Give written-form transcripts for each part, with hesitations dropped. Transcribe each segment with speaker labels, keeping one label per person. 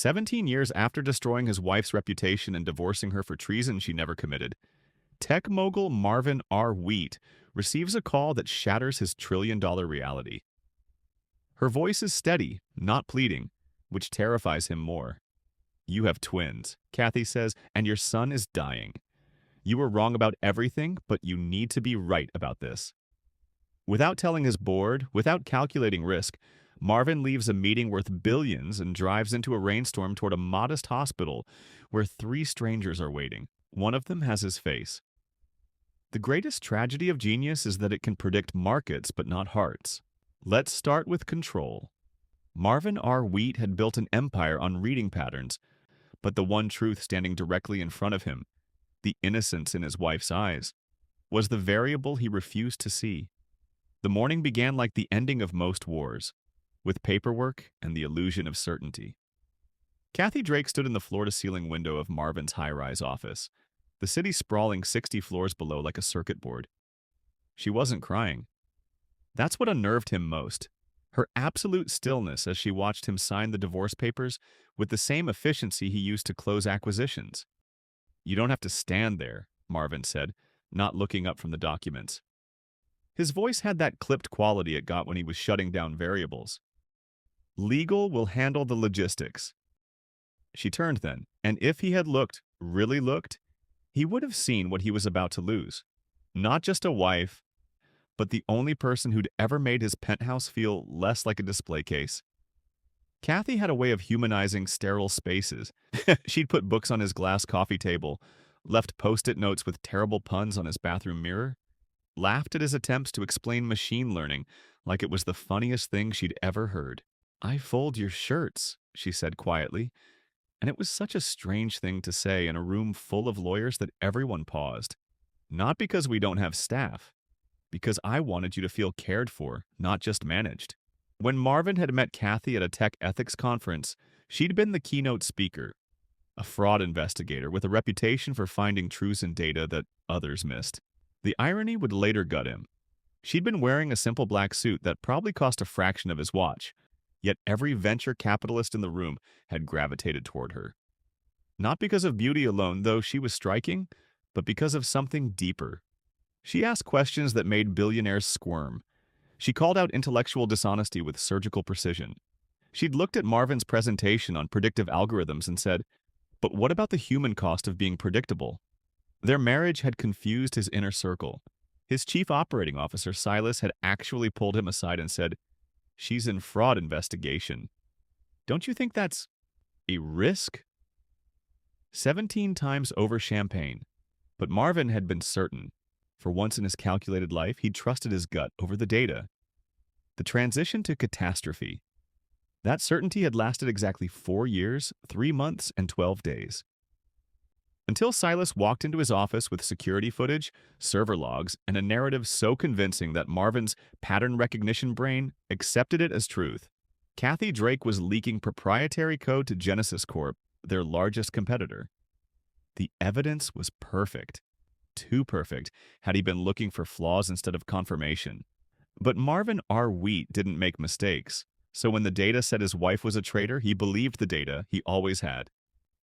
Speaker 1: 17 years after destroying his wife's reputation and divorcing her for treason she never committed, tech mogul Marvin R. receives a call that shatters his trillion-dollar reality. Her voice is steady, not pleading, which terrifies him more. "You have twins," Kathy says, "and your son is dying. You were wrong about everything, but you need to be right about this." Without telling his board, without calculating risk, Marvin leaves a meeting worth billions and drives into a rainstorm toward a modest hospital where three strangers are waiting. One of them has his face. The greatest tragedy of genius is that it can predict markets but not hearts. Let's start with control. Marvin R. had built an empire on reading patterns, but the one truth standing directly in front of him, the innocence in his wife's eyes, was the variable he refused to see. The morning began like the ending of most wars, with paperwork and the illusion of certainty. Kathy Drake stood in the floor-to-ceiling window of Marvin's high-rise office, the city sprawling 60 floors below like a circuit board. She wasn't crying. That's what unnerved him most. Her absolute stillness as she watched him sign the divorce papers with the same efficiency he used to close acquisitions. "You don't have to stand there," Marvin said, not looking up from the documents. His voice had that clipped quality it got when he was shutting down variables. "Legal will handle the logistics." She turned then, and if he had looked, really looked, he would have seen what he was about to lose. Not just a wife, but the only person who'd ever made his penthouse feel less like a display case. Kathy had a way of humanizing sterile spaces. She'd put books on his glass coffee table, left post-it notes with terrible puns on his bathroom mirror, laughed at his attempts to explain machine learning like it was the funniest thing she'd ever heard. "I fold your shirts," she said quietly, and it was such a strange thing to say in a room full of lawyers that everyone paused. "Not because we don't have staff, because I wanted you to feel cared for, not just managed." When Marvin had met Kathy at a tech ethics conference, she'd been the keynote speaker, a fraud investigator with a reputation for finding truths in data that others missed. The irony would later gut him. She'd been wearing a simple black suit that probably cost a fraction of his watch, yet every venture capitalist in the room had gravitated toward her. Not because of beauty alone, though she was striking, but because of something deeper. She asked questions that made billionaires squirm. She called out intellectual dishonesty with surgical precision. She'd looked at Marvin's presentation on predictive algorithms and said, "But what about the human cost of being predictable?" Their marriage had confused his inner circle. His chief operating officer, Silas, had actually pulled him aside and said, "She's in fraud investigation. Don't you think that's a risk?" 17 times over champagne. But Marvin had been certain. For once in his calculated life, he'd trusted his gut over the data. The transition to catastrophe. That certainty had lasted exactly 4 years, 3 months, and 12 days. Until Silas walked into his office with security footage, server logs, and a narrative so convincing that Marvin's pattern recognition brain accepted it as truth. Kathy Drake was leaking proprietary code to Genesis Corp, their largest competitor. The evidence was perfect. Too perfect, had he been looking for flaws instead of confirmation. But Marvin R. didn't make mistakes, so when the data said his wife was a traitor, he believed the data he always had.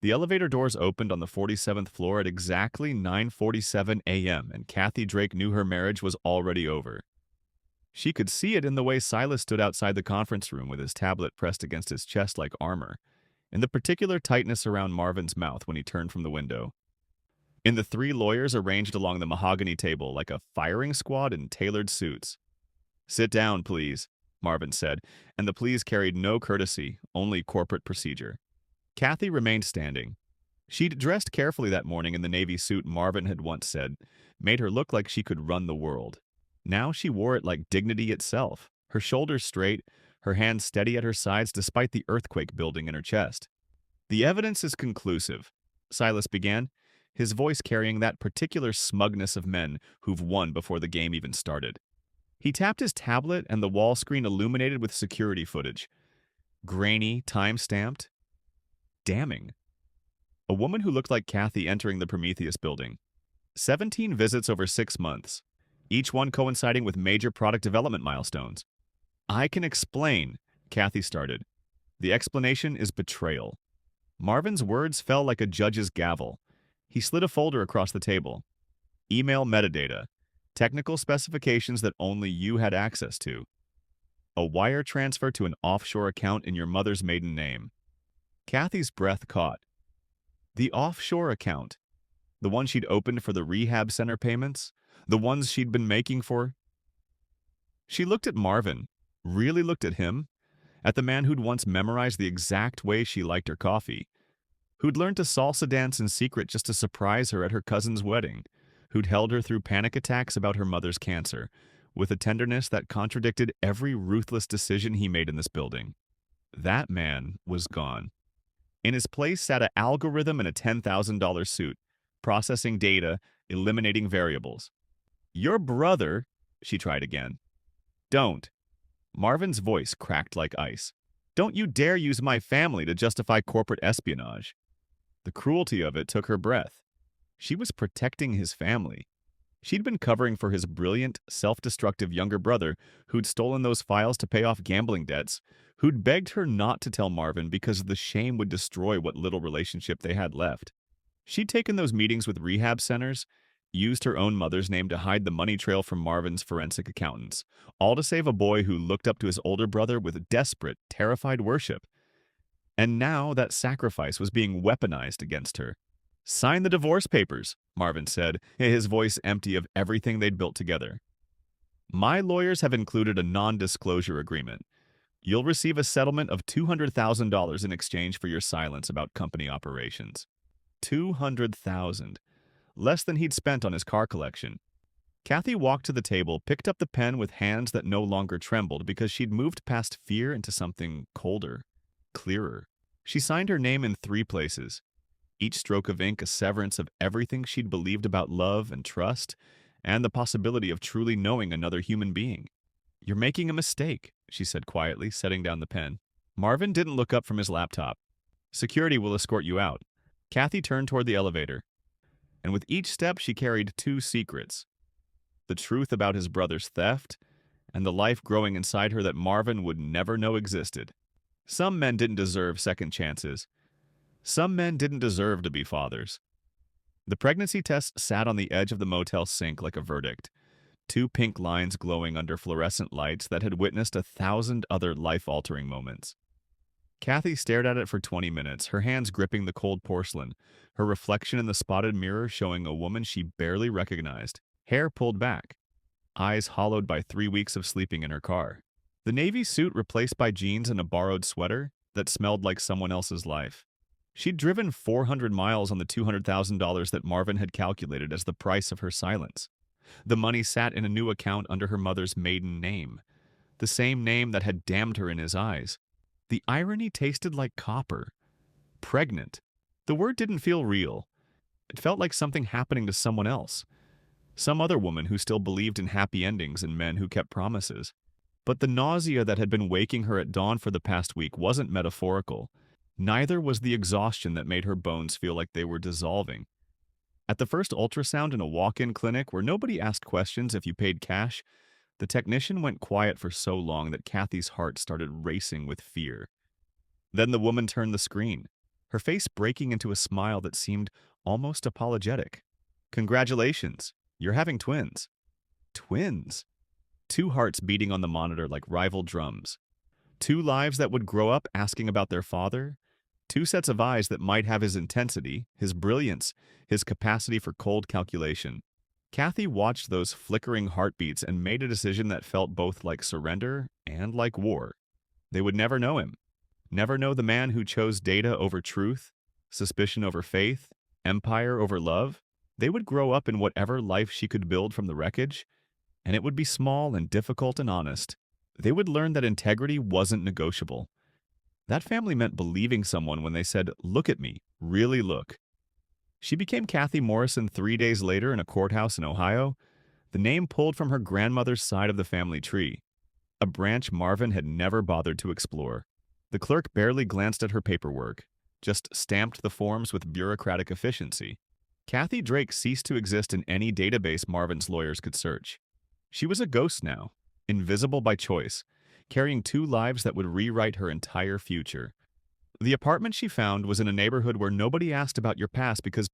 Speaker 1: The elevator doors opened on the 47th floor at exactly 9:47 a.m., and Kathy Drake knew her marriage was already over. She could see it in the way Silas stood outside the conference room with his tablet pressed against his chest like armor, in the particular tightness around Marvin's mouth when he turned from the window. In the 3 lawyers arranged along the mahogany table like a firing squad in tailored suits. "Sit down, please," Marvin said, and the please carried no courtesy, only corporate procedure. Kathy remained standing. She'd dressed carefully that morning in the navy suit Marvin had once said made her look like she could run the world. Now she wore it like dignity itself, her shoulders straight, her hands steady at her sides despite the earthquake building in her chest. "The evidence is conclusive," Silas began, his voice carrying that particular smugness of men who've won before the game even started. He tapped his tablet and the wall screen illuminated with security footage. Grainy, time-stamped. Damning. A woman who looked like Kathy entering the Prometheus building. 17 visits over 6 months, each one coinciding with major product development milestones. "I can explain," Kathy started. "The explanation is betrayal." Marvin's words fell like a judge's gavel. He slid a folder across the table. Email metadata. Technical specifications that only you had access to. A wire transfer to an offshore account in your mother's maiden name. Kathy's breath caught. The offshore account. The one she'd opened for the rehab center payments. The ones she'd been making for. She looked at Marvin. Really looked at him. At the man who'd once memorized the exact way she liked her coffee. Who'd learned to salsa dance in secret just to surprise her at her cousin's wedding. Who'd held her through panic attacks about her mother's cancer, with a tenderness that contradicted every ruthless decision he made in this building. That man was gone. In his place sat an algorithm in a $10,000 suit, processing data, eliminating variables. Your brother, she tried again. Don't. Marvin's voice cracked like ice. Don't you dare use my family to justify corporate espionage. The cruelty of it took her breath. She was protecting his family. She'd been covering for his brilliant, self-destructive younger brother who'd stolen those files to pay off gambling debts, who'd begged her not to tell Marvin because the shame would destroy what little relationship they had left. She'd taken those meetings with rehab centers, used her own mother's name to hide the money trail from Marvin's forensic accountants, all to save a boy who looked up to his older brother with desperate, terrified worship. And now that sacrifice was being weaponized against her. Sign the divorce papers, Marvin said, his voice empty of everything they'd built together. My lawyers have included a non-disclosure agreement. You'll receive a settlement of $200,000 in exchange for your silence about company operations. $200,000. Less than he'd spent on his car collection. Kathy walked to the table, picked up the pen with hands that no longer trembled because she'd moved past fear into something colder, clearer. She signed her name in 3 places. Each stroke of ink a severance of everything she'd believed about love and trust, and the possibility of truly knowing another human being. You're making a mistake, she said quietly, setting down the pen. Marvin didn't look up from his laptop. Security will escort you out. Kathy turned toward the elevator. And with each step she carried 2 secrets. The truth about his brother's theft, and the life growing inside her that Marvin would never know existed. Some men didn't deserve second chances. Some men didn't deserve to be fathers. The pregnancy test sat on the edge of the motel sink like a verdict. 2 pink lines glowing under fluorescent lights that had witnessed 1,000 other life-altering moments. Kathy stared at it for 20 minutes, her hands gripping the cold porcelain, her reflection in the spotted mirror showing a woman she barely recognized, hair pulled back, eyes hollowed by 3 weeks of sleeping in her car. The navy suit replaced by jeans and a borrowed sweater that smelled like someone else's life. She'd driven 400 miles on the $200,000 that Marvin had calculated as the price of her silence. The money sat in a new account under her mother's maiden name, the same name that had damned her in his eyes. The irony tasted like copper. Pregnant. The word didn't feel real. It felt like something happening to someone else. Some other woman who still believed in happy endings and men who kept promises. But the nausea that had been waking her at dawn for the past week wasn't metaphorical. Neither was the exhaustion that made her bones feel like they were dissolving. At the first ultrasound in a walk-in clinic where nobody asked questions if you paid cash, the technician went quiet for so long that Kathy's heart started racing with fear. Then the woman turned the screen, her face breaking into a smile that seemed almost apologetic. Congratulations, you're having twins. Twins? 2 hearts beating on the monitor like rival drums. 2 lives that would grow up asking about their father. 2 sets of eyes that might have his intensity, his brilliance, his capacity for cold calculation. Kathy watched those flickering heartbeats and made a decision that felt both like surrender and like war. They would never know him. Never know the man who chose data over truth, suspicion over faith, empire over love. They would grow up in whatever life she could build from the wreckage, and it would be small and difficult and honest. They would learn that integrity wasn't negotiable. That family meant believing someone when they said, "Look at me, really look." She became Kathy Morrison 3 days later in a courthouse in Ohio, the name pulled from her grandmother's side of the family tree, a branch Marvin had never bothered to explore. The clerk barely glanced at her paperwork, just stamped the forms with bureaucratic efficiency. Kathy Drake ceased to exist in any database Marvin's lawyers could search. She was a ghost now, invisible by choice, carrying 2 lives that would rewrite her entire future. The apartment she found was in a neighborhood where nobody asked about your past because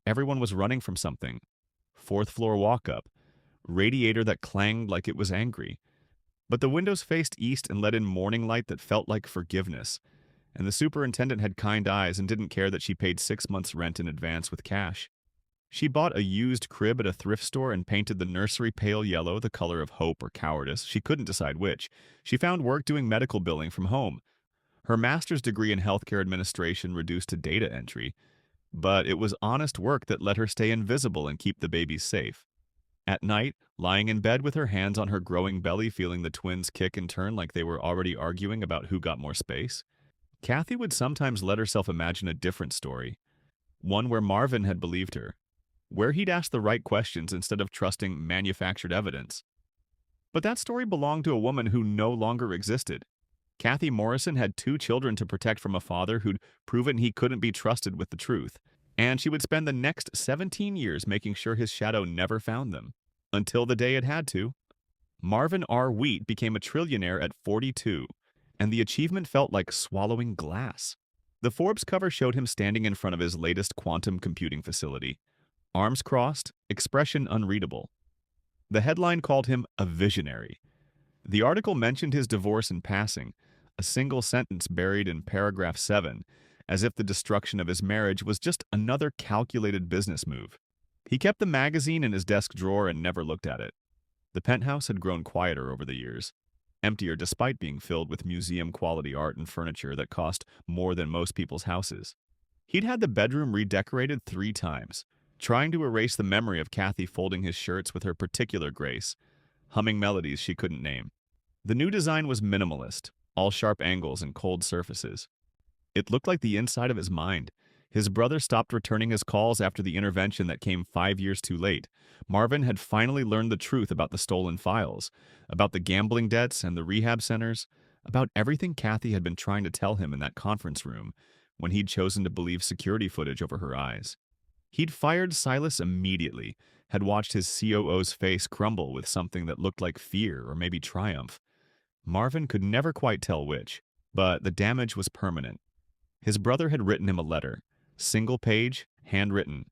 Speaker 1: everyone was running from something. Fourth floor walk up, radiator that clanged like it was angry. But the windows faced east and let in morning light that felt like forgiveness. And the superintendent had kind eyes and didn't care that she paid 6 months' rent in advance with cash. She bought a used crib at a thrift store and painted the nursery pale yellow, the color of hope or cowardice. She couldn't decide which. She found work doing medical billing from home. Her master's degree in healthcare administration reduced to data entry, but it was honest work that let her stay invisible and keep the babies safe. At night, lying in bed with her hands on her growing belly, feeling the twins kick and turn like they were already arguing about who got more space, Kathy would sometimes let herself imagine a different story, one where Marvin had believed her, where he'd asked the right questions instead of trusting manufactured evidence. But that story belonged to a woman who no longer existed. Kathy Morrison had 2 children to protect from a father who'd proven he couldn't be trusted with the truth, and she would spend the next 17 years making sure his shadow never found them. Until the day it had to. Marvin R. Wheat became a trillionaire at 42, and the achievement felt like swallowing glass. The Forbes cover showed him standing in front of his latest quantum computing facility. Arms crossed, expression unreadable. The headline called him a visionary. The article mentioned his divorce in passing, a single sentence buried in paragraph 7, as if the destruction of his marriage was just another calculated business move. He kept the magazine in his desk drawer and never looked at it. The penthouse had grown quieter over the years, emptier despite being filled with museum-quality art and furniture that cost more than most people's houses. He'd had the bedroom redecorated 3 times, trying to erase the memory of Kathy folding his shirts with her particular grace, humming melodies she couldn't name. The new design was minimalist, all sharp angles and cold surfaces. It looked like the inside of his mind. His brother stopped returning his calls after the intervention that came 5 years too late. Marvin had finally learned the truth about the stolen files, about the gambling debts and the rehab centers, about everything Kathy had been trying to tell him in that conference room when he'd chosen to believe security footage over her eyes. He'd fired Silas immediately, had watched his COO's face crumble with something that looked like fear or maybe triumph. Marvin could never quite tell which, but the damage was permanent. His brother had written him a letter, single page, handwritten.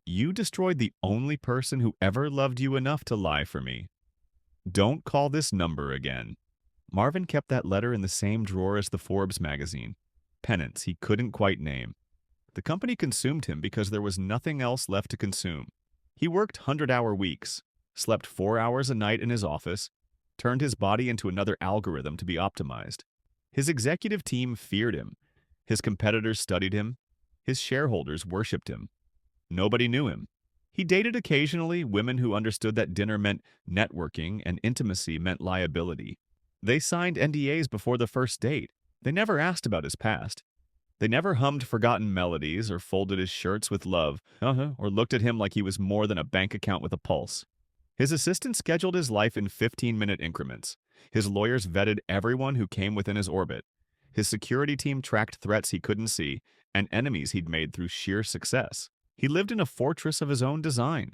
Speaker 1: "You destroyed the only person who ever loved you enough to lie for me. Don't call this number again." Marvin kept that letter in the same drawer as the Forbes magazine, penance he couldn't quite name. The company consumed him because there was nothing else left to consume. He worked 100-hour weeks, slept 4 hours a night in his office, turned his body into another algorithm to be optimized. His executive team feared him. His competitors studied him. His shareholders worshipped him. Nobody knew him. He dated occasionally women who understood that dinner meant networking and intimacy meant liability. They signed NDAs before the first date. They never asked about his past. They never hummed forgotten melodies or folded his shirts with love, or looked at him like he was more than a bank account with a pulse. His assistant scheduled his life in 15-minute increments. His lawyers vetted everyone who came within his orbit. His security team tracked threats he couldn't see and enemies he'd made through sheer success. He lived in a fortress of his own design,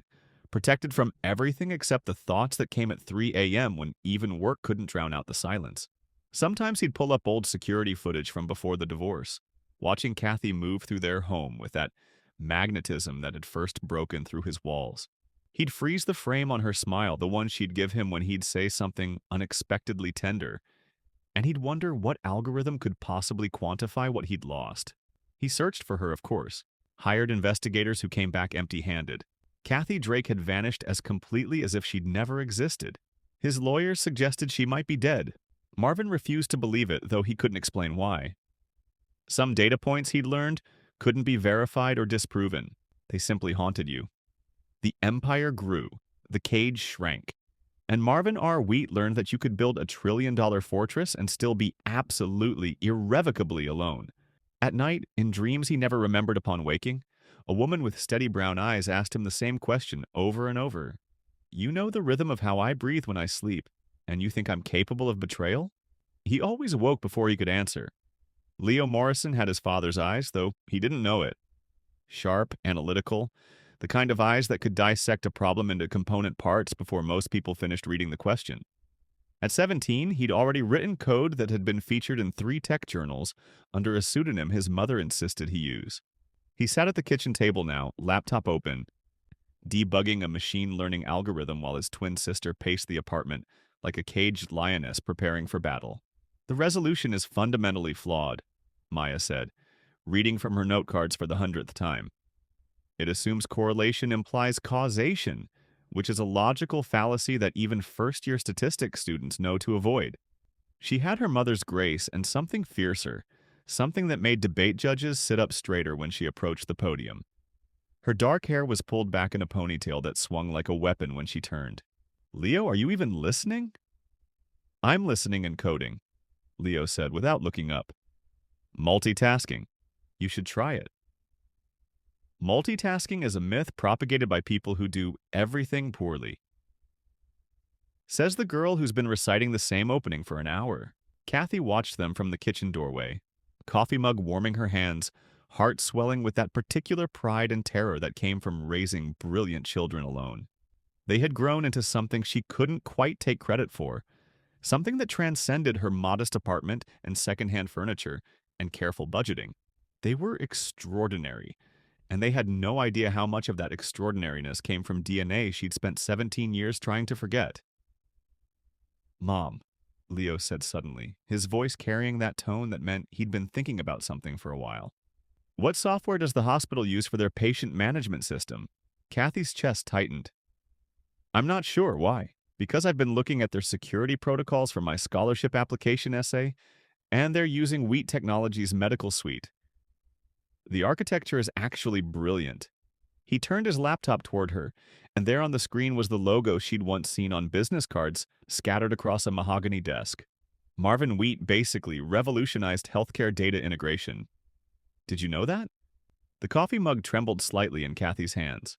Speaker 1: protected from everything except the thoughts that came at 3 a.m. when even work couldn't drown out the silence. Sometimes he'd pull up old security footage from before the divorce, watching Kathy move through their home with that magnetism that had first broken through his walls. He'd freeze the frame on her smile, the one she'd give him when he'd say something unexpectedly tender, and he'd wonder what algorithm could possibly quantify what he'd lost. He searched for her, of course, hired investigators who came back empty-handed. Kathy Drake had vanished as completely as if she'd never existed. His lawyers suggested she might be dead. Marvin refused to believe it, though he couldn't explain why. Some data points he'd learned couldn't be verified or disproven. They simply haunted you. The empire grew. The cage shrank. And Marvin R. Wheat learned that you could build a trillion-dollar fortress and still be absolutely, irrevocably alone. At night, in dreams he never remembered upon waking, a woman with steady brown eyes asked him the same question over and over. "You know the rhythm of how I breathe when I sleep, and you think I'm capable of betrayal?" He always awoke before he could answer. Leo Morrison had his father's eyes, though he didn't know it. Sharp, analytical, the kind of eyes that could dissect a problem into component parts before most people finished reading the question. At 17, he'd already written code that had been featured in 3 tech journals under a pseudonym his mother insisted he use. He sat at the kitchen table now, laptop open, debugging a machine learning algorithm while his twin sister paced the apartment like a caged lioness preparing for battle. The resolution is fundamentally flawed, Maya said, reading from her note cards for the 100th time. It assumes correlation implies causation, which is a logical fallacy that even first-year statistics students know to avoid. She had her mother's grace and something fiercer, something that made debate judges sit up straighter when she approached the podium. Her dark hair was pulled back in a ponytail that swung like a weapon when she turned. "Leo, are you even listening?" "I'm listening and coding," Leo said without looking up. "Multitasking. You should try it." Multitasking is a myth propagated by people who do everything poorly. Says the girl who's been reciting the same opening for an hour. Kathy watched them from the kitchen doorway, coffee mug warming her hands, heart swelling with that particular pride and terror that came from raising brilliant children alone. They had grown into something she couldn't quite take credit for, something that transcended her modest apartment and secondhand furniture and careful budgeting. They were extraordinary, and they had no idea how much of that extraordinariness came from DNA she'd spent 17 years trying to forget. "Mom," Leo said suddenly, his voice carrying that tone that meant he'd been thinking about something for a while. "What software does the hospital use for their patient management system?" Kathy's chest tightened. "I'm not sure. Why?" "Because I've been looking at their security protocols for my scholarship application essay, and they're using Wheat Technologies' medical suite. The architecture is actually brilliant." He turned his laptop toward her, and there on the screen was the logo she'd once seen on business cards scattered across a mahogany desk. Marvin Wheat basically revolutionized healthcare data integration. "Did you know that?" The coffee mug trembled slightly in Kathy's hands.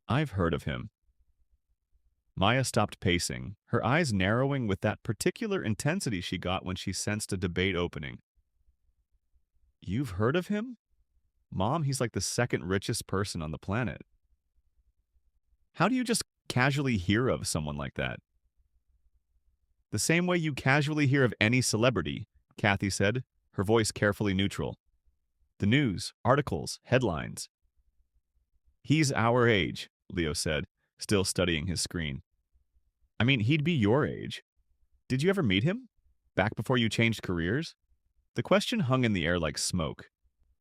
Speaker 1: "I've heard of him." Maya stopped pacing, her eyes narrowing with that particular intensity she got when she sensed a debate opening. "You've heard of him? Mom, he's like the second richest person on the planet." "How do you just casually hear of someone like that?" "The same way you casually hear of any celebrity," Kathy said, her voice carefully neutral. "The news, articles, headlines." "He's our age," Leo said, still studying his screen. "I mean, he'd be your age. Did you ever meet him? Back before you changed careers?" The question hung in the air like smoke.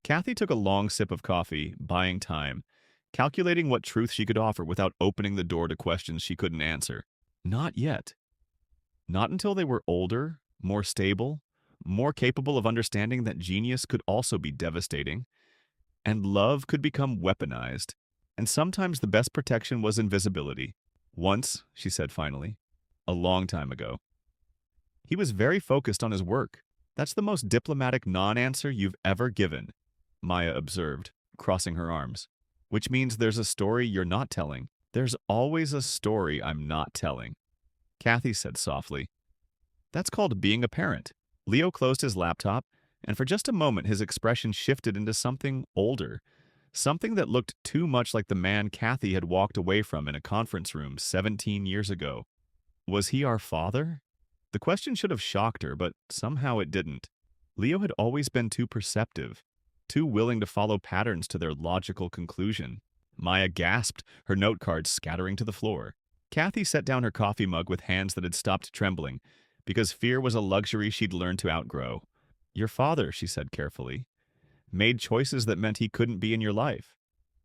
Speaker 1: Kathy took a long sip of coffee, buying time, calculating what truth she could offer without opening the door to questions she couldn't answer. Not yet. Not until they were older, more stable, more capable of understanding that genius could also be devastating, and love could become weaponized, and sometimes the best protection was invisibility. "Once," she said finally, "a long time ago." He was very focused on his work. "That's the most diplomatic non-answer you've ever given," Maya observed, crossing her arms. "Which means there's a story you're not telling." "There's always a story I'm not telling," Kathy said softly. "That's called being a parent." Leo closed his laptop, and for just a moment his expression shifted into something older, something that looked too much like the man Kathy had walked away from in a conference room 17 years ago. Was he our father? The question should have shocked her, but somehow it didn't. Leo had always been too perceptive, too willing to follow patterns to their logical conclusion. Maya gasped, her note cards scattering to the floor. Kathy set down her coffee mug with hands that had stopped trembling, because fear was a luxury she'd learned to outgrow. "Your father," she said carefully, "made choices that meant he couldn't be in your life.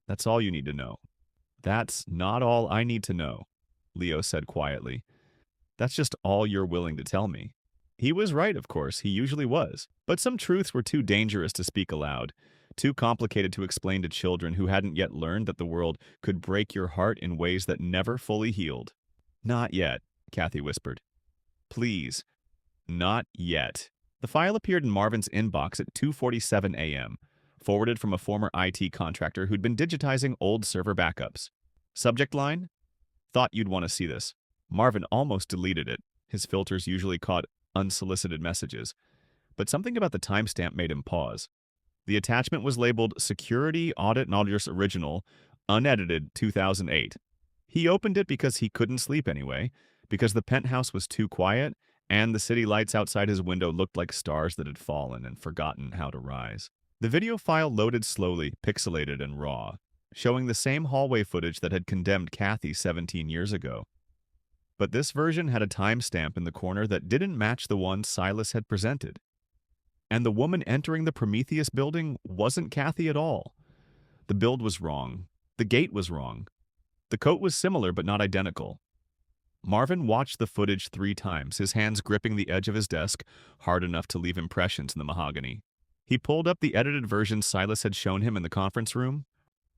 Speaker 1: That's all you need to know." "That's not all I need to know," Leo said quietly. "That's just all you're willing to tell me." He was right, of course, he usually was. But some truths were too dangerous to speak aloud, too complicated to explain to children who hadn't yet learned that the world could break your heart in ways that never fully healed. "Not yet," Kathy whispered. "Please, not yet." The file appeared in Marvin's inbox at 2:47 a.m., forwarded from a former IT contractor who'd been digitizing old server backups. Subject line? "Thought you'd want to see this." Marvin almost deleted it. His filters usually caught unsolicited messages, but something about the timestamp made him pause. The attachment was labeled Security Audit Nautilus Original, unedited 2008. He opened it because he couldn't sleep anyway, because the penthouse was too quiet and the city lights outside his window looked like stars that had fallen and forgotten how to rise. The video file loaded slowly, pixelated and raw, showing the same hallway footage that had condemned Kathy 17 years ago. But this version had a timestamp in the corner that didn't match the one Silas had presented. And the woman entering the Prometheus building wasn't Kathy at all. The build was wrong. The gate was wrong. The coat was similar but not identical. Marvin watched the footage 3 times, his hands gripping the edge of his desk, hard enough to leave impressions in the mahogany. He pulled up the edited versions Silas had shown him in the conference room,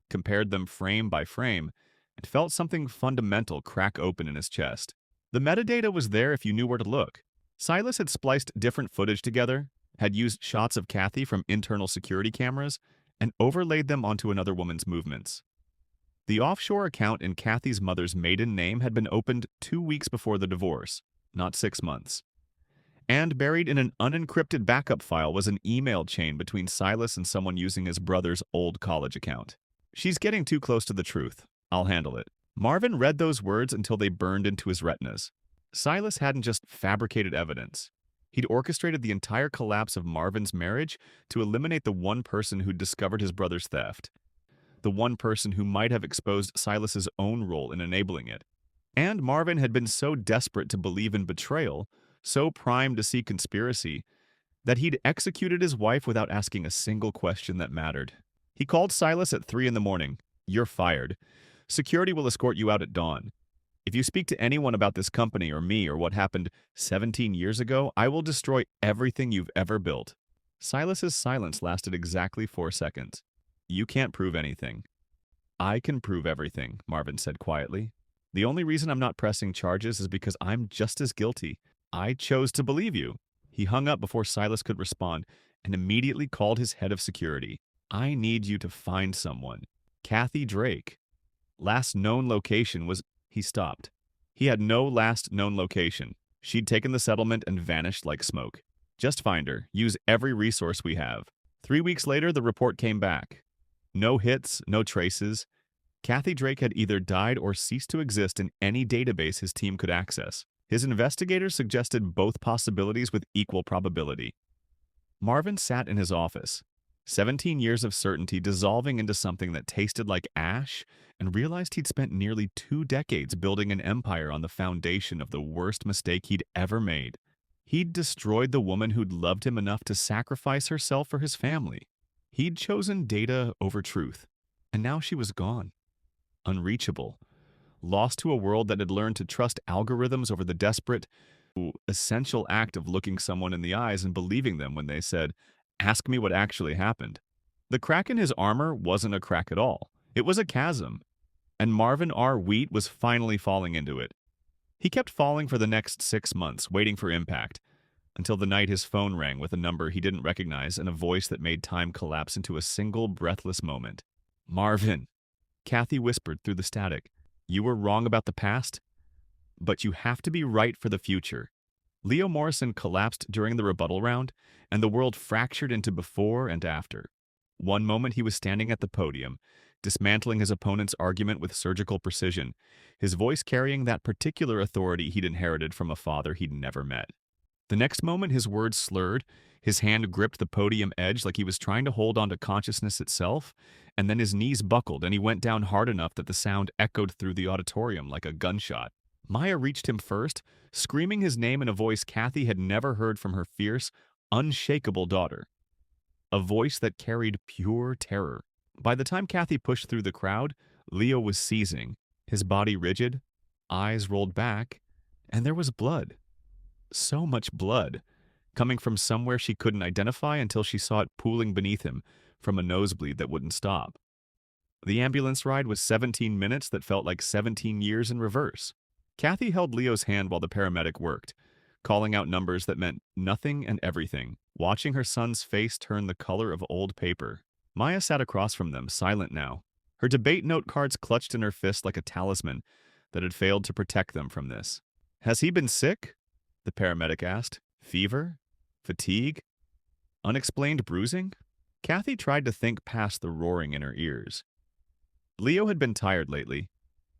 Speaker 1: compared them frame by frame, and felt something fundamental crack open in his chest. The metadata was there if you knew where to look. Silas had spliced different footage together, had used shots of Kathy from internal security cameras, and overlaid them onto another woman's movements. The offshore account in Kathy's mother's maiden name had been opened 2 weeks before the divorce, not 6 months. And buried in an unencrypted backup file was an email chain between Silas and someone using his brother's old college account. "She's getting too close to the truth. I'll handle it." Marvin read those words until they burned into his retinas. Silas hadn't just fabricated evidence. He'd orchestrated the entire collapse of Marvin's marriage to eliminate the one person who'd discovered his brother's theft, the one person who might have exposed Silas's own role in enabling it. And Marvin had been so desperate to believe in betrayal, so primed to see conspiracy, that he'd executed his wife without asking a single question that mattered. He called Silas at 3 in the morning. "You're fired. Security will escort you out at dawn. If you speak to anyone about this company or me or what happened 17 years ago, I will destroy everything you've ever built." Silas's silence lasted exactly 4 seconds. "You can't prove anything." "I can prove everything," Marvin said quietly. "The only reason I'm not pressing charges is because I'm just as guilty. I chose to believe you." He hung up before Silas could respond and immediately called his head of security. "I need you to find someone. Kathy Drake. Last known location was..." He stopped. He had no last known location. She'd taken the settlement and vanished like smoke. "Just find her. Use every resource we have." 3 weeks later, the report came back. No hits, no traces. Kathy Drake had either died or ceased to exist in any database his team could access. His investigators suggested both possibilities with equal probability. Marvin sat in his office, 17 years of certainty dissolving into something that tasted like ash, and realized he'd spent nearly 2 decades building an empire on the foundation of the worst mistake he'd ever made. He'd destroyed the woman who'd loved him enough to sacrifice herself for his family. He'd chosen data over truth, and now she was gone. Unreachable. Lost to a world that had learned to trust algorithms over the desperate, essential act of looking someone in the eyes and believing them when they said, "Ask me what actually happened." The crack in his armor wasn't a crack at all. It was a chasm, and Marvin R. Wheat was finally falling into it. He kept falling for the next 6 months, waiting for impact, until the night his phone rang with a number he didn't recognize and a voice that made time collapse into a single breathless moment. "Marvin," Kathy whispered through the static. "You were wrong about the past, but you have to be right for the future." Leo Morrison collapsed during the rebuttal round, and the world fractured into before and after. One moment he was standing at the podium, dismantling his opponent's argument with surgical precision, his voice carrying that particular authority he'd inherited from a father he'd never met. The next moment his words slurred, his hand gripped the podium edge like he was trying to hold onto consciousness itself, and then his knees buckled and he went down hard enough that the sound echoed through the auditorium like a gunshot. Maya reached him first, screaming his name in a voice Kathy had never heard from her fierce, unshakable daughter. A voice that carried pure terror. By the time Kathy pushed through the crowd, Leo was seizing, his body rigid, eyes rolled back, and there was blood. So much blood, coming from somewhere she couldn't identify until she saw it pooling beneath him from a nosebleed that wouldn't stop. The ambulance ride was 17 minutes that felt like 17 years in reverse. Kathy held Leo's hand while the paramedic worked, calling out numbers that meant nothing and everything, watching her son's face turn the color of old paper. Maya sat across from them, silent now, her debate note cards clutched in her fist like a talisman that had failed to protect them from this. "Has he been sick?" the paramedic asked. "Fever? Fatigue? Unexplained bruising?" Kathy tried to think past the roaring in her ears. Leo had been tired lately.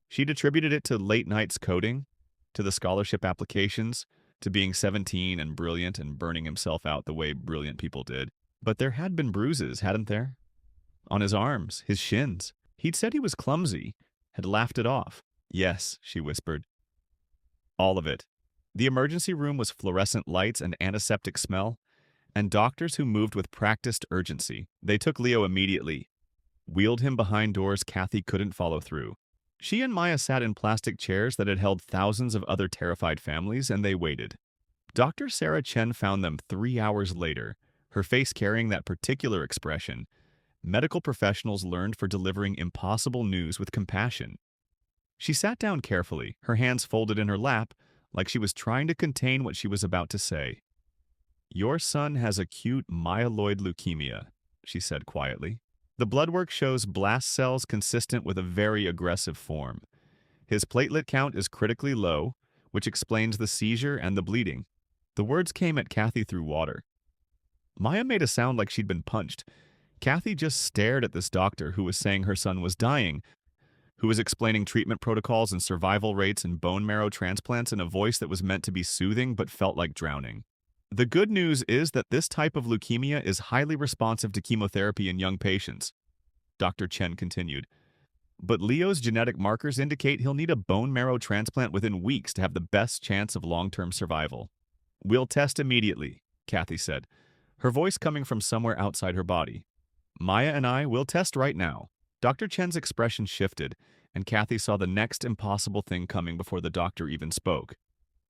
Speaker 1: She'd attributed it to late nights coding, to the scholarship applications, to being 17 and brilliant and burning himself out the way brilliant people did. But there had been bruises, hadn't there? On his arms, his shins. He'd said he was clumsy, had laughed it off. Yes, she whispered. All of it. The emergency room was fluorescent lights and antiseptic smell, and doctors who moved with practiced urgency. They took Leo immediately, wheeled him behind doors Kathy couldn't follow through. She and Maya sat in plastic chairs that had held thousands of other terrified families, and they waited. Dr. Sarah Chen found them 3 hours later, her face carrying that particular expression. Medical professionals learned for delivering impossible news with compassion. She sat down carefully, her hands folded in her lap, like she was trying to contain what she was about to say. "Your son has acute myeloid leukemia," she said quietly. "The blood work shows blast cells consistent with a very aggressive form. His platelet count is critically low, which explains the seizure and the bleeding." The words came at Kathy through water. Maya made a sound like she'd been punched. Kathy just stared at this doctor who was saying her son was dying, who was explaining treatment protocols and survival rates and bone marrow transplants in a voice that was meant to be soothing but felt like drowning. "The good news is that this type of leukemia is highly responsive to chemotherapy in young patients," Dr. Chen continued. "But Leo's genetic markers indicate he'll need a bone marrow transplant within weeks to have the best chance of long-term survival." "We'll test immediately," Kathy said, her voice coming from somewhere outside her body. "Maya and I will test right now." Dr. Chen's expression shifted, and Kathy saw the next impossible thing coming before the doctor even spoke.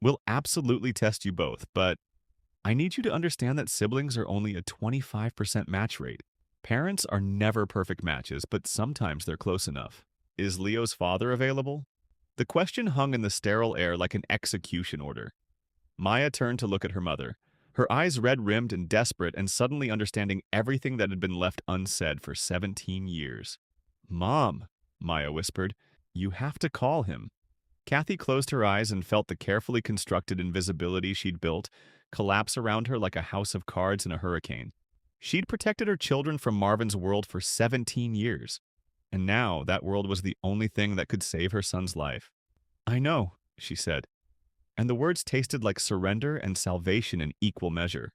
Speaker 1: "We'll absolutely test you both, but I need you to understand that siblings are only a 25% match rate. Parents are never perfect matches, but sometimes they're close enough. Is Leo's father available?" The question hung in the sterile air like an execution order. Maya turned to look at her mother, her eyes red-rimmed and desperate and suddenly understanding everything that had been left unsaid for 17 years. "Mom," Maya whispered, "you have to call him." Kathy closed her eyes and felt the carefully constructed invisibility she'd built collapse around her like a house of cards in a hurricane. She'd protected her children from Marvin's world for 17 years, and now that world was the only thing that could save her son's life. "I know," she said, and the words tasted like surrender and salvation in equal measure.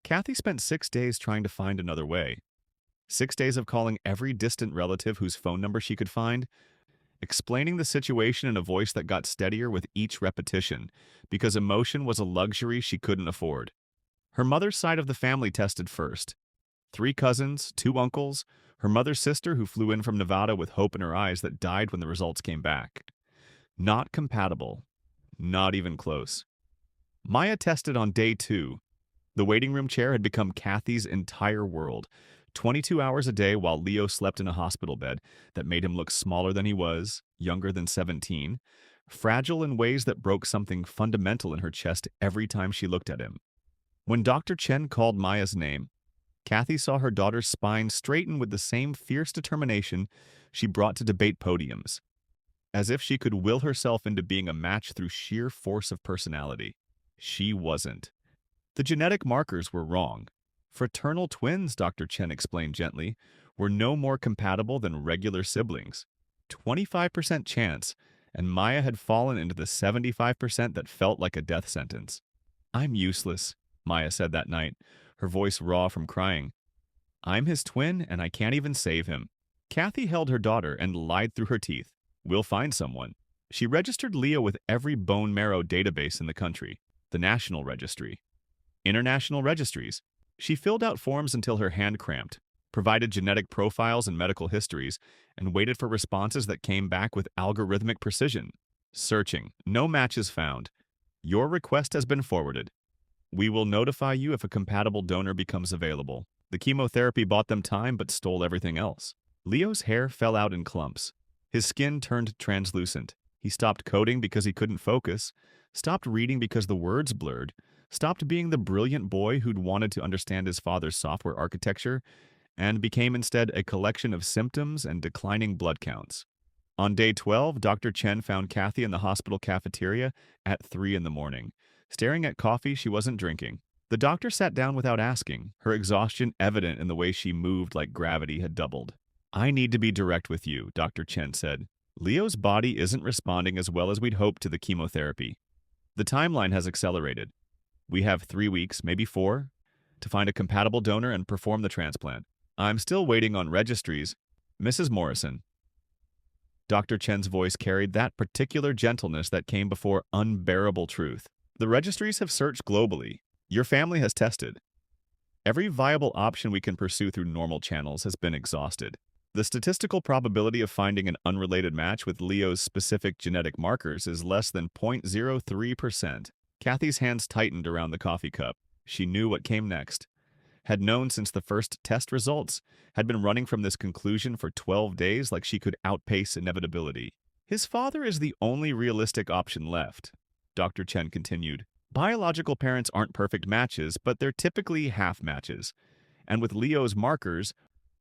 Speaker 1: Kathy spent 6 days trying to find another way. 6 days of calling every distant relative whose phone number she could find, explaining the situation in a voice that got steadier with each repetition, because emotion was a luxury she couldn't afford. Her mother's side of the family tested first. 3 cousins, 2 uncles, her mother's sister who flew in from Nevada with hope in her eyes that died when the results came back. Not compatible. Not even close. Maya tested on day 2. The waiting room chair had become Kathy's entire world. 22 hours a day while Leo slept in a hospital bed that made him look smaller than he was, younger than 17, fragile in ways that broke something fundamental in her chest every time she looked at him. When Dr. Chen called Maya's name, Kathy saw her daughter's spine straighten with the same fierce determination she brought to debate podiums, as if she could will herself into being a match through sheer force of personality. She wasn't. The genetic markers were wrong. Fraternal twins, Dr. Chen explained gently, were no more compatible than regular siblings. 25% chance, and Maya had fallen into the 75% that felt like a death sentence. "I'm useless," Maya said that night, her voice raw from crying. "I'm his twin, and I can't even save him." Kathy held her daughter and lied through her teeth. "We'll find someone." She registered Leo with every bone marrow database in the country, the National Registry, international registries. She filled out forms until her hand cramped, provided genetic profiles and medical histories, and waited for responses that came back with algorithmic precision. Searching. No matches found. Your request has been forwarded. We will notify you if a compatible donor becomes available. The chemotherapy bought them time but stole everything else. Leo's hair fell out in clumps. His skin turned translucent. He stopped coding because he couldn't focus, stopped reading because the words blurred, stopped being the brilliant boy who'd wanted to understand his father's software architecture, and became instead a collection of symptoms and declining blood counts. On day 12, Dr. Chen found Kathy in the hospital cafeteria at 3 in the morning, staring at coffee she wasn't drinking. The doctor sat down without asking, her exhaustion evident in the way she moved like gravity had doubled. "I need to be direct with you," Dr. Chen said. "Leo's body isn't responding as well as we'd hoped to the chemotherapy. The timeline has accelerated. We have 3 weeks, maybe 4, to find a compatible donor and perform the transplant. I'm still waiting on registries. Mrs. Morrison. Dr. Chen's voice carried that particular gentleness that came before unbearable truth. The registries have searched globally. Your family has tested. Every viable option we can pursue through normal channels has been exhausted. The statistical probability of finding an unrelated match with Leo's specific genetic markers is less than 0.03%. Kathy's hands tightened around the coffee cup. She knew what came next. Had known since the first test results, had been running from this conclusion for 12 days like she could outpace inevitability. His father is the only realistic option left, Dr. Chen continued. Biological parents aren't perfect matches, but they're typically half matches. And with Leo's markers,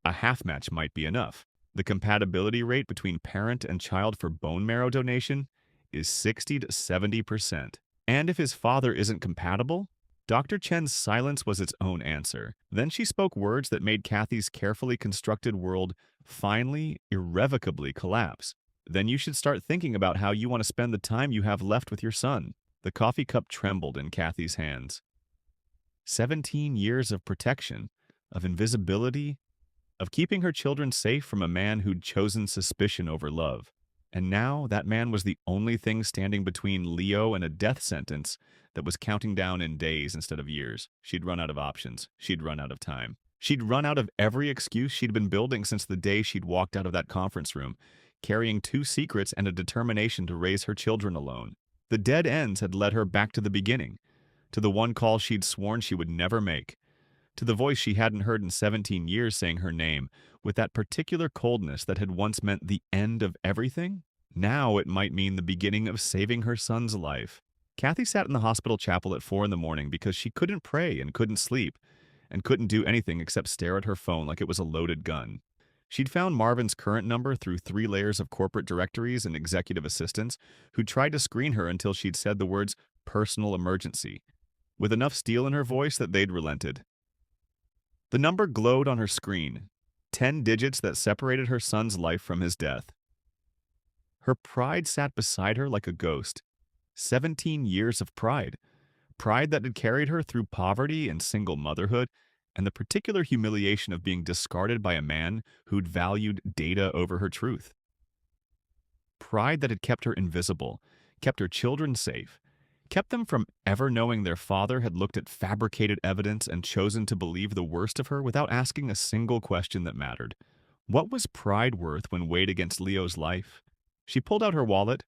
Speaker 1: a half match might be enough. The compatibility rate between parent and child for bone marrow donation is 60 to 70%. And if his father isn't compatible? Dr. Chen's silence was its own answer. Then she spoke words that made Kathy's carefully constructed world finally, irrevocably collapse. Then you should start thinking about how you want to spend the time you have left with your son. The coffee cup trembled in Kathy's hands. 17 years of protection, of invisibility, of keeping her children safe from a man who'd chosen suspicion over love. And now that man was the only thing standing between Leo and a death sentence that was counting down in days instead of years. She'd run out of options. She'd run out of time. She'd run out of every excuse she'd been building since the day she'd walked out of that conference room, carrying 2 secrets and a determination to raise her children alone. The dead ends had led her back to the beginning, to the one call she'd sworn she would never make, to the voice she hadn't heard in 17 years saying her name, with that particular coldness that had once meant the end of everything. Now it might mean the beginning of saving her son's life. Kathy sat in the hospital chapel at 4 in the morning because she couldn't pray and couldn't sleep, and couldn't do anything except stare at her phone like it was a loaded gun. She'd found Marvin's current number through 3 layers of corporate directories and executive assistants who tried to screen her until she'd said the words "personal emergency," with enough steel in her voice that they'd relented. The number glowed on her screen, 10 digits that separated her son's life from his death. Her pride sat beside her like a ghost. 17 years of pride. Pride that had carried her through poverty and single motherhood, and the particular humiliation of being discarded by a man who'd valued data over her truth. Pride that had kept her invisible, kept her children safe, kept them from ever knowing their father had looked at fabricated evidence and chosen to believe the worst of her without asking a single question that mattered. What was pride worth when weighed against Leo's life? She pulled out her wallet,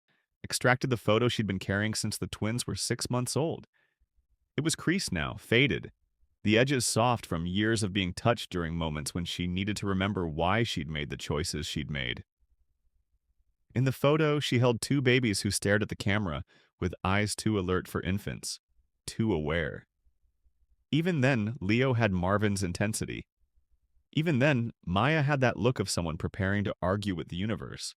Speaker 1: extracted the photo she'd been carrying since the twins were 6 months old. It was creased now, faded, the edges soft from years of being touched during moments when she needed to remember why she'd made the choices she'd made. In the photo, she held 2 babies who stared at the camera with eyes too alert for infants, too aware. Even then, Leo had Marvin's intensity. Even then, Maya had that look of someone preparing to argue with the universe.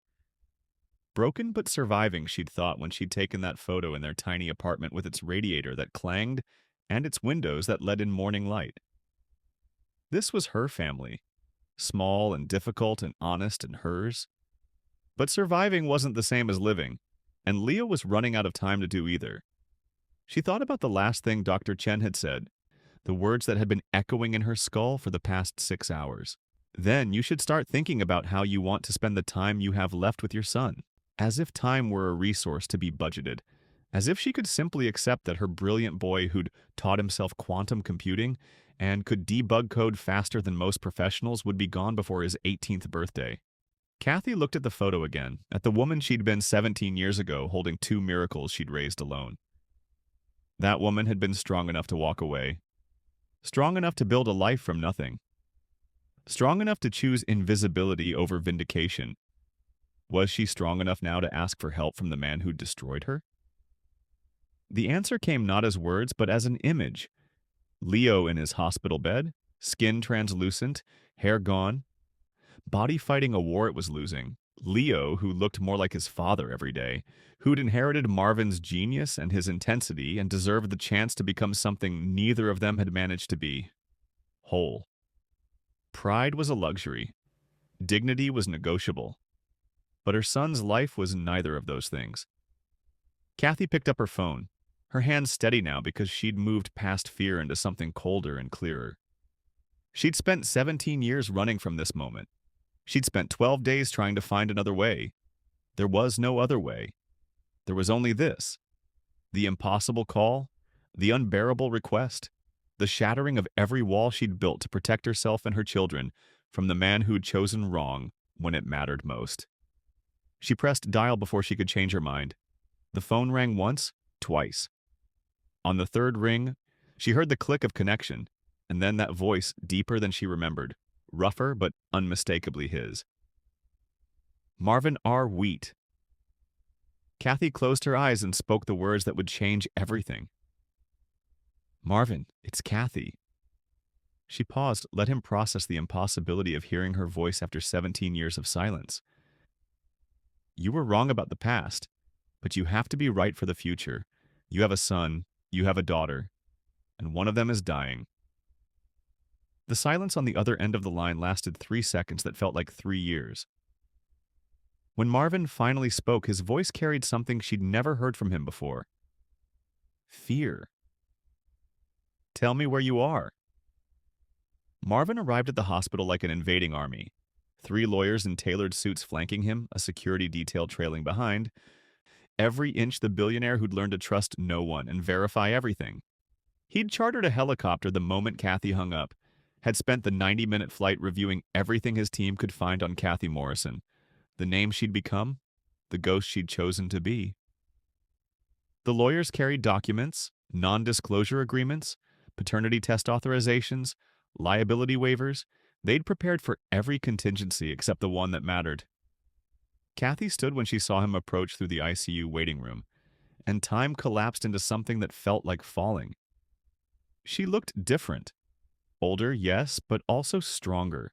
Speaker 1: Broken but surviving, she'd thought when she'd taken that photo in their tiny apartment with its radiator that clanged and its windows that let in morning light. This was her family, small and difficult and honest and hers. But surviving wasn't the same as living, and Leo was running out of time to do either. She thought about the last thing Dr. Chen had said, the words that had been echoing in her skull for the past 6 hours. Then you should start thinking about how you want to spend the time you have left with your son. As if time were a resource to be budgeted. As if she could simply accept that her brilliant boy who'd taught himself quantum computing and could debug code faster than most professionals would be gone before his 18th birthday. Kathy looked at the photo again, at the woman she'd been 17 years ago holding 2 miracles she'd raised alone. That woman had been strong enough to walk away. Strong enough to build a life from nothing. Strong enough to choose invisibility over vindication. Was she strong enough now to ask for help from the man who'd destroyed her? The answer came not as words, but as an image. Leo in his hospital bed, skin translucent, hair gone, body fighting a war it was losing. Leo, who looked more like his father every day, who'd inherited Marvin's genius and his intensity and deserved the chance to become something neither of them had managed to be. Whole. Pride was a luxury. Dignity was negotiable. But her son's life was neither of those things. Kathy picked up her phone. her hands steady now because she'd moved past fear into something colder and clearer. She'd spent 17 years running from this moment. She'd spent 12 days trying to find another way. There was no other way. There was only this. The impossible call, the unbearable request, the shattering of every wall she'd built to protect herself and her children from the man who'd chosen wrong when it mattered most. She pressed dial before she could change her mind. The phone rang once, twice. On the third ring, she heard the click of connection, and then that voice deeper than she remembered, rougher but unmistakably his. Marvin R. Wheat. Kathy closed her eyes and spoke the words that would change everything. Marvin, it's Kathy. She paused, let him process the impossibility of hearing her voice after 17 years of silence. You were wrong about the past, but you have to be right for the future. You have a son, you have a daughter, and one of them is dying. The silence on the other end of the line lasted 3 seconds that felt like 3 years. When Marvin finally spoke, his voice carried something she'd never heard from him before. Fear. Tell me where you are. Marvin arrived at the hospital like an invading army. 3 lawyers in tailored suits flanking him, a security detail trailing behind. Every inch the billionaire who'd learned to trust no one and verify everything. He'd chartered a helicopter the moment Kathy hung up, had spent the 90-minute flight reviewing everything his team could find on Kathy Morrison, the name she'd become, the ghost she'd chosen to be. The lawyers carried documents, non-disclosure agreements, paternity test authorizations, liability waivers. They'd prepared for every contingency except the one that mattered. Kathy stood when she saw him approach through the ICU waiting room, and time collapsed into something that felt like falling. She looked different. Older, yes, but also stronger,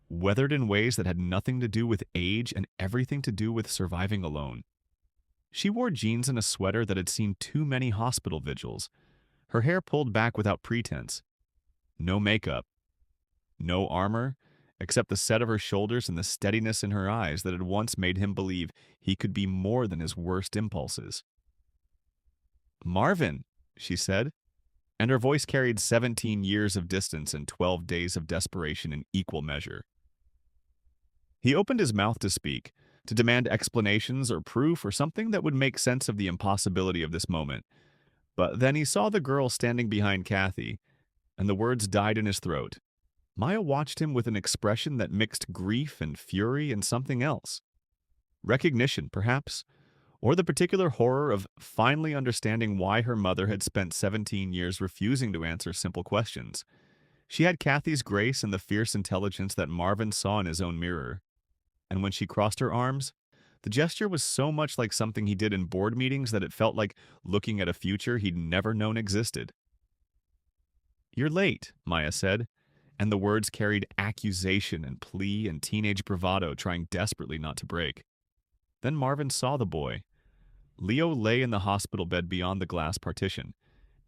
Speaker 1: weathered in ways that had nothing to do with age and everything to do with surviving alone. She wore jeans and a sweater that had seen too many hospital vigils, her hair pulled back without pretense. No makeup. No armor, except the set of her shoulders and the steadiness in her eyes that had once made him believe he could be more than his worst impulses. Marvin, she said, and her voice carried 17 years of distance and 12 days of desperation in equal measure. He opened his mouth to speak, to demand explanations or proof or something that would make sense of the impossibility of this moment. But then he saw the girl standing behind Kathy, and the words died in his throat. Maya watched him with an expression that mixed grief and fury and something else. Recognition, perhaps, or the particular horror of finally understanding why her mother had spent 17 years refusing to answer simple questions. She had Kathy's grace and the fierce intelligence that Marvin saw in his own mirror. And when she crossed her arms, the gesture was so much like something he did in board meetings that it felt like looking at a future he'd never known existed. You're late, Maya said, and the words carried accusation and plea and teenage bravado trying desperately not to break. Then Marvin saw the boy. Leo lay in the hospital bed beyond the glass partition,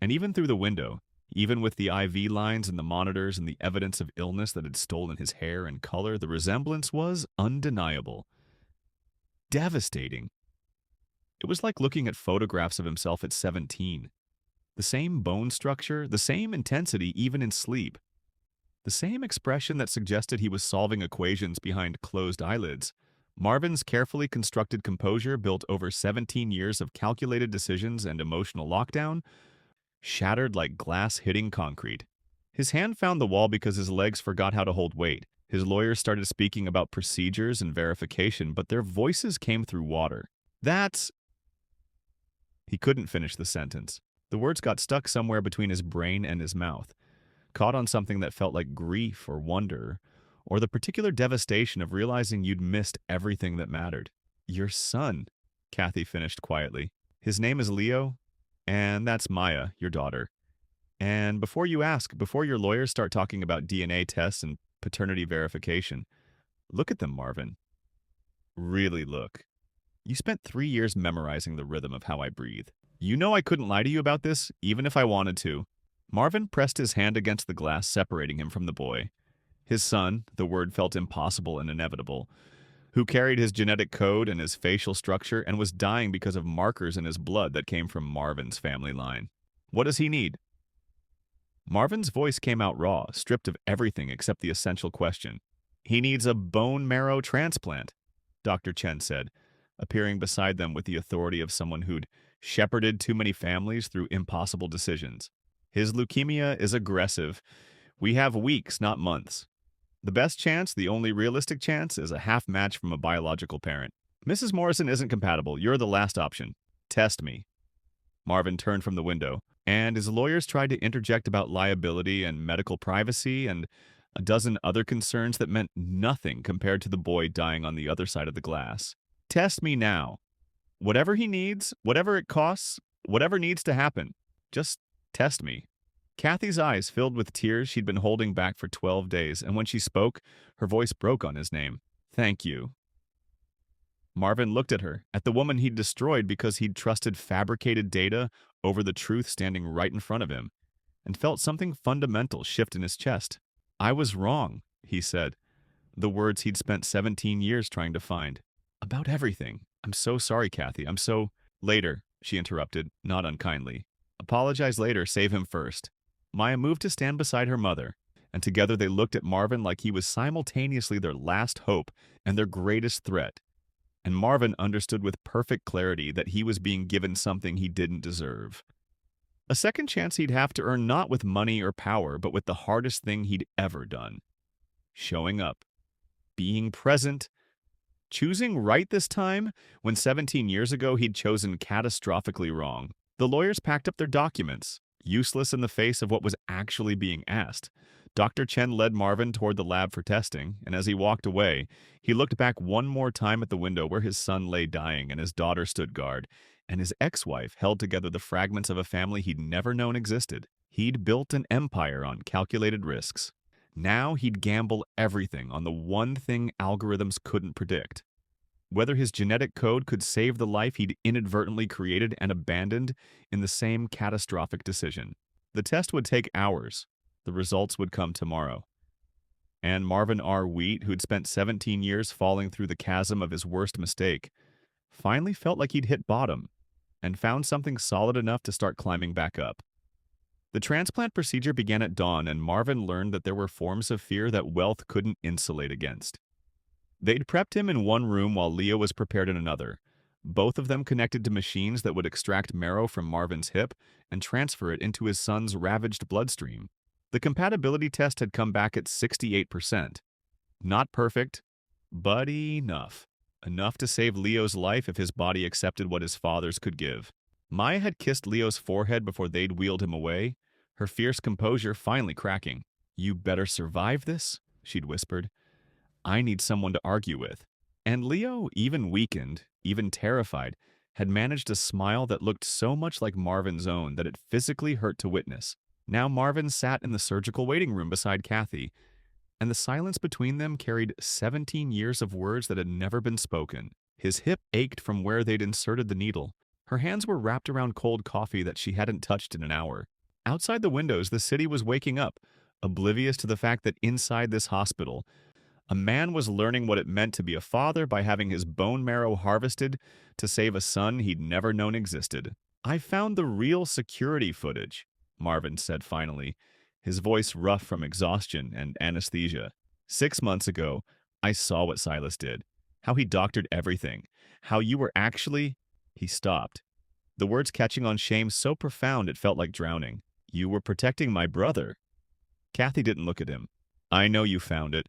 Speaker 1: and even through the window, even with the IV lines and the monitors and the evidence of illness that had stolen his hair and color, the resemblance was undeniable. Devastating. It was like looking at photographs of himself at 17. The same bone structure, the same intensity even in sleep. The same expression that suggested he was solving equations behind closed eyelids. Marvin's carefully constructed composure, built over 17 years of calculated decisions and emotional lockdown, shattered like glass hitting concrete. His hand found the wall because his legs forgot how to hold weight. His lawyers started speaking about procedures and verification, but their voices came through water. That's... He couldn't finish the sentence. The words got stuck somewhere between his brain and his mouth, caught on something that felt like grief or wonder, or the particular devastation of realizing you'd missed everything that mattered. Your son, Kathy finished quietly. His name is Leo, and that's Maya, your daughter. And before you ask, before your lawyers start talking about DNA tests and paternity verification, look at them, Marvin. Really look. You spent 3 years memorizing the rhythm of how I breathe. You know I couldn't lie to you about this, even if I wanted to. Marvin pressed his hand against the glass separating him from the boy. His son, the word felt impossible and inevitable, who carried his genetic code and his facial structure and was dying because of markers in his blood that came from Marvin's family line. What does he need? Marvin's voice came out raw, stripped of everything except the essential question. He needs a bone marrow transplant, Dr. Chen said, appearing beside them with the authority of someone who'd shepherded too many families through impossible decisions. His leukemia is aggressive. We have weeks, not months. The best chance, the only realistic chance, is a half match from a biological parent. Mrs. Morrison isn't compatible. You're the last option. Test me. Marvin turned from the window, and his lawyers tried to interject about liability and medical privacy and a dozen other concerns that meant nothing compared to the boy dying on the other side of the glass. Test me now. Whatever he needs, whatever it costs, whatever needs to happen, just test me. Kathy's eyes filled with tears she'd been holding back for 12 days, and when she spoke, her voice broke on his name. Thank you. Marvin looked at her, at the woman he'd destroyed because he'd trusted fabricated data over the truth standing right in front of him, and felt something fundamental shift in his chest. I was wrong, he said, the words he'd spent 17 years trying to find. About everything. I'm so sorry, Kathy. I'm so... Later, she interrupted, not unkindly. Apologize later, save him first. Maya moved to stand beside her mother, and together they looked at Marvin like he was simultaneously their last hope and their greatest threat. And Marvin understood with perfect clarity that he was being given something he didn't deserve. A second chance he'd have to earn not with money or power, but with the hardest thing he'd ever done. Showing up. Being present. Choosing right this time, when 17 years ago he'd chosen catastrophically wrong. The lawyers packed up their documents, useless in the face of what was actually being asked. Dr. Chen led Marvin toward the lab for testing, and as he walked away, he looked back one more time at the window where his son lay dying and his daughter stood guard, and his ex-wife held together the fragments of a family he'd never known existed. He'd built an empire on calculated risks. Now he'd gamble everything on the one thing algorithms couldn't predict. Whether his genetic code could save the life he'd inadvertently created and abandoned in the same catastrophic decision. The test would take hours. The results would come tomorrow. And Marvin R. Wheat, who'd spent 17 years falling through the chasm of his worst mistake, finally felt like he'd hit bottom and found something solid enough to start climbing back up. The transplant procedure began at dawn, and Marvin learned that there were forms of fear that wealth couldn't insulate against. They'd prepped him in one room while Leo was prepared in another, both of them connected to machines that would extract marrow from Marvin's hip and transfer it into his son's ravaged bloodstream. The compatibility test had come back at 68%. Not perfect, but enough. Enough to save Leo's life if his body accepted what his father's could give. Maya had kissed Leo's forehead before they'd wheeled him away, her fierce composure finally cracking. You better survive this, she'd whispered. I need someone to argue with. And Leo, even weakened, even terrified, had managed a smile that looked so much like Marvin's own that it physically hurt to witness. Now Marvin sat in the surgical waiting room beside Kathy, and the silence between them carried 17 years of words that had never been spoken. His hip ached from where they'd inserted the needle. Her hands were wrapped around cold coffee that she hadn't touched in an hour. Outside the windows, the city was waking up, oblivious to the fact that inside this hospital, a man was learning what it meant to be a father by having his bone marrow harvested to save a son he'd never known existed. I found the real security footage, Marvin said finally, his voice rough from exhaustion and anesthesia. 6 months ago, I saw what Silas did, how he doctored everything, how you were actually... He stopped, the words catching on shame so profound it felt like drowning. You were protecting my brother. Kathy didn't look at him. I know you found it.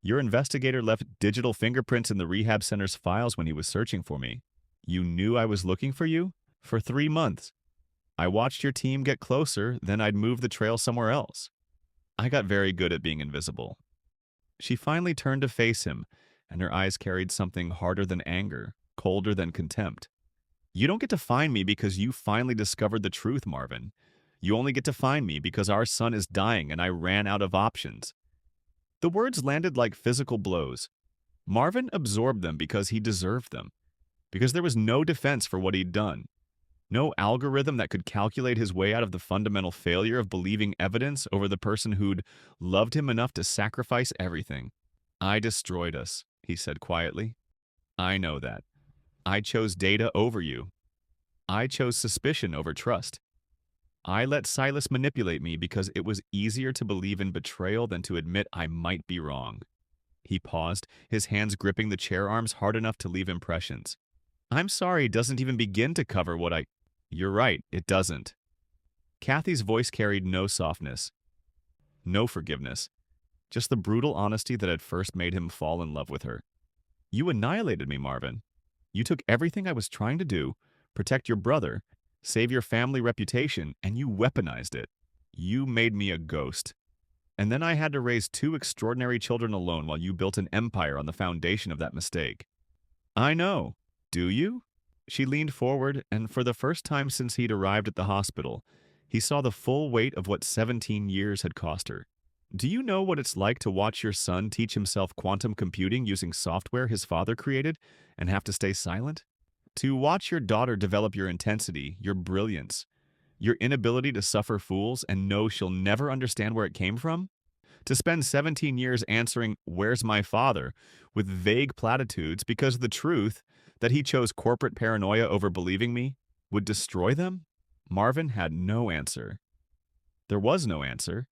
Speaker 1: Your investigator left digital fingerprints in the rehab center's files when he was searching for me. You knew I was looking for you? For 3 months. I watched your team get closer, then I'd move the trail somewhere else. I got very good at being invisible. She finally turned to face him, and her eyes carried something harder than anger, colder than contempt. You don't get to find me because you finally discovered the truth, Marvin. You only get to find me because our son is dying and I ran out of options. The words landed like physical blows. Marvin absorbed them because he deserved them, because there was no defense for what he'd done. No algorithm that could calculate his way out of the fundamental failure of believing evidence over the person who'd loved him enough to sacrifice everything. I destroyed us, he said quietly. I know that. I chose data over you. I chose suspicion over trust. I let Silas manipulate me because it was easier to believe in betrayal than to admit I might be wrong. He paused, his hands gripping the chair arms hard enough to leave impressions. I'm sorry doesn't even begin to cover what I... You're right, it doesn't. Kathy's voice carried no softness, no forgiveness, just the brutal honesty that had first made him fall in love with her. You annihilated me, Marvin. You took everything I was trying to do, protect your brother, save your family reputation, and you weaponized it. You made me a ghost. And then I had to raise two extraordinary children alone while you built an empire on the foundation of that mistake. I know. Do you? She leaned forward, and for the first time since he'd arrived at the hospital, he saw the full weight of what 17 years had cost her. Do you know what it's like to watch your son teach himself quantum computing using software his father created and have to stay silent? To watch your daughter develop your intensity, your brilliance, your inability to suffer fools and know she'll never understand where it came from? To spend 17 years answering, "Where's my father?" with vague platitudes because the truth, that he chose corporate paranoia over believing me, would destroy them? Marvin had no answer. There was no answer.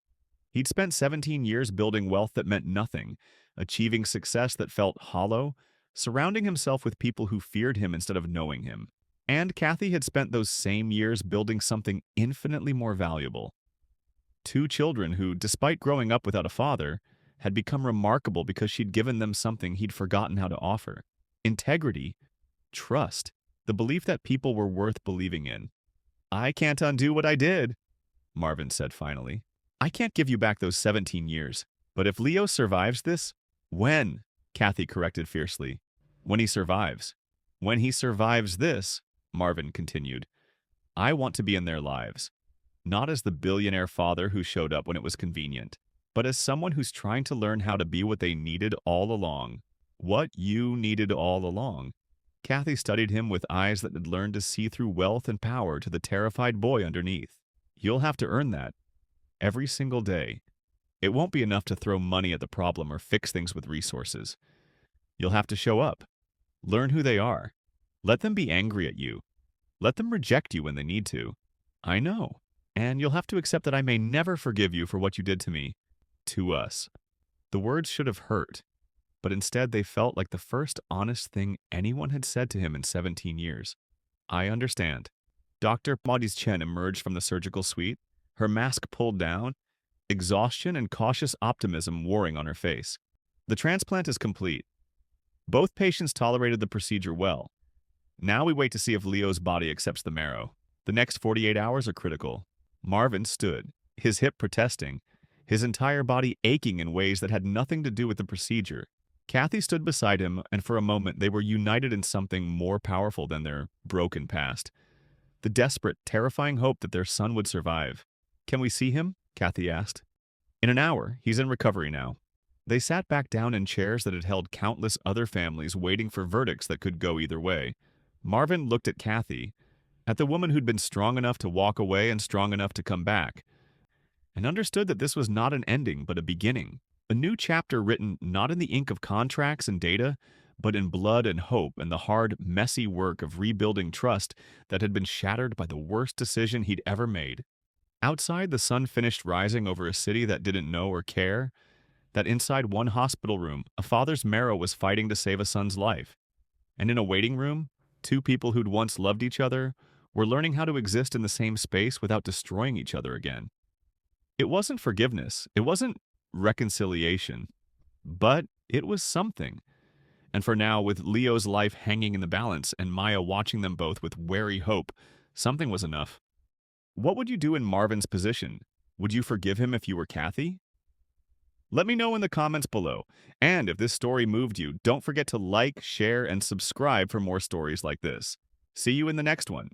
Speaker 1: He'd spent 17 years building wealth that meant nothing, achieving success that felt hollow, surrounding himself with people who feared him instead of knowing him. And Kathy had spent those same years building something infinitely more valuable. Two children who, despite growing up without a father, had become remarkable because she'd given them something he'd forgotten how to offer. Integrity, trust, the belief that people were worth believing in. I can't undo what I did, Marvin said finally. I can't give you back those 17 years. But if Leo survives this, when? Kathy corrected fiercely. When he survives. When he survives this, Marvin continued, I want to be in their lives. Not as the billionaire father who showed up when it was convenient, but as someone who's trying to learn how to be what they needed all along. What you needed all along. Kathy studied him with eyes that had learned to see through wealth and power to the terrified boy underneath. You'll have to earn that. Every single day. It won't be enough to throw money at the problem or fix things with resources. You'll have to show up. Learn who they are. Let them be angry at you. Let them reject you when they need to. I know. And you'll have to accept that I may never forgive you for what you did to me. To us. The words should have hurt, but instead they felt like the first honest thing anyone had said to him in 17 years. I understand. Dr. Modi's Chen emerged from the surgical suite, her mask pulled down, exhaustion and cautious optimism warring on her face. The transplant is complete. Both patients tolerated the procedure well. Now we wait to see if Leo's body accepts the marrow. The next 48 hours are critical. Marvin stood, his hip protesting, his entire body aching in ways that had nothing to do with the procedure. Kathy stood beside him, and for a moment they were united in something more powerful than their broken past. The desperate, terrifying hope that their son would survive. Can we see him? Kathy asked. In an hour. He's in recovery now. They sat back down in chairs that had held countless other families waiting for verdicts that could go either way. Marvin looked at Kathy, at the woman who'd been strong enough to walk away and strong enough to come back, and understood that this was not an ending but a beginning. A new chapter written not in the ink of contracts and data, but in blood and hope and the hard, messy work of rebuilding trust that had been shattered by the worst decision he'd ever made. Outside, the sun finished rising over a city that didn't know or care, that inside one hospital room, a father's marrow was fighting to save a son's life. And in a waiting room, two people who'd once loved each other were learning how to exist in the same space without destroying each other again. It wasn't forgiveness, it wasn't reconciliation, but it was something. And for now, with Leo's life hanging in the balance and Maya watching them both with wary hope, something was enough. What would you do in Marvin's position? Would you forgive him if you were Kathy? Let me know in the comments below. And if this story moved you, don't forget to like, share, and subscribe for more stories like this. See you in the next one.